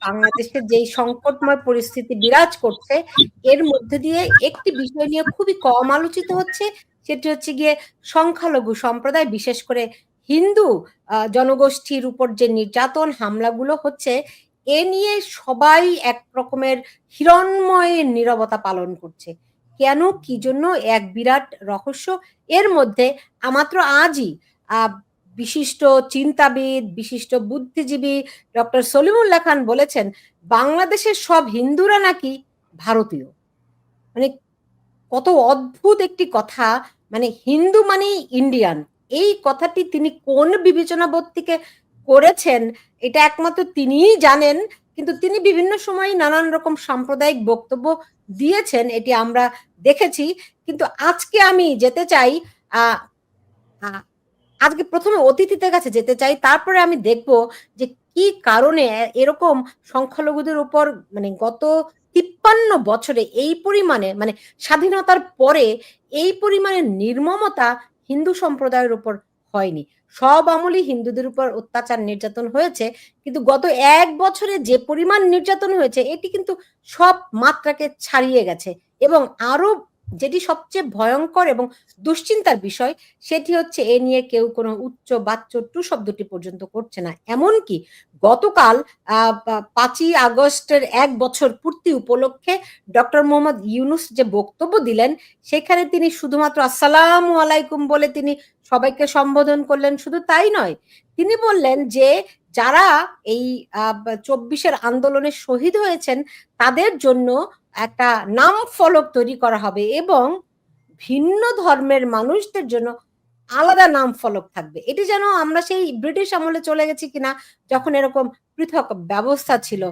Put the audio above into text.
বাংলাদেশের যেই সংকটময় পরিস্থিতি বিরাজ করছে, এর মধ্যে দিয়ে একটি বিষয় নিয়ে খুবই কম আলোচিত হচ্ছে, সেটি হচ্ছে গিয়ে সংখ্যালঘু সম্প্রদায়, বিশেষ করে হিন্দু জনগোষ্ঠীর উপর যে নির্যাতন হামলাগুলো হচ্ছে, এ নিয়ে সবাই এক রকমের হিরণ্ময় নীরবতা পালন করছে। কেন, কি জন্য, এক বিরাট রহস্য। এর মধ্যে মাত্র আজই বিশিষ্ট চিন্তাবিদ, বিশিষ্ট বুদ্ধিজীবী ডক্টর সলিমুল্লাহ খান বলেছেন বাংলাদেশের সব হিন্দুরা নাকি ভারতীয়। মানে কত অদ্ভুত একটি কথা। মানে হিন্দু মানেই ইন্ডিয়ান, এই কথাটি তিনি কোন বিবেচনাবোধ থেকে করেছেন এটা একমাত্র তিনিই জানেন। কিন্তু তিনি বিভিন্ন সময় নানান রকম সাম্প্রদায়িক বক্তব্য দিয়েছেন, এটি আমরা দেখেছি। কিন্তু আজকে আমি যেতে চাই, আজকে প্রথমে অতিথিদের কাছে যেতে চাই, তারপরে আমি দেখব যে কি কারণে এরকম সংখ্যালঘুদের উপর মানে গত ৫৩ বছরে এই পরিমাণে, মানে স্বাধীনতার পরে এই পরিমাণে নির্মমতা হিন্দু সম্প্রদায়ের উপর হয়নি। সব আমলই হিন্দুদের উপর অত্যাচার নির্যাতন হয়েছে, কিন্তু গত ১ বছরে যে পরিমাণ নির্যাতন হয়েছে এটি কিন্তু সব মাত্রাকে ছাড়িয়ে গেছে। এবং আরো যেটি সবচেয়ে ভয়ঙ্কর এবং দুশ্চিন্তার বিষয়, সেটি হচ্ছে এ নিয়ে কেউ কোনো উচ্চ বাচ্চ টু শব্দটি পর্যন্ত করছে না। এমনকি গতকাল ৫ই আগস্টের ১ বছর পূর্তি উপলক্ষে ডক্টর মোহাম্মদ ইউনুস যে বক্তব্য দিলেন, সেখানে তিনি শুধুমাত্র আসসালামু আলাইকুম বলে তিনি সবাইকে সম্বোধন করলেন। শুধু তাই নয়, তিনি বললেন যে যারা এই ২৪-এর আন্দোলনে শহীদ হয়েছেন তাদের জন্য একটা নাম ফলক তৈরি করা হবে এবং ভিন্ন ধর্মের মানুষদের জন্য আলাদা নাম ফলক থাকবে। এটি যেন আমরা সেই ব্রিটিশ আমলে চলে গেছি কিনা, যখন এরকম পৃথক ব্যবস্থা ছিল।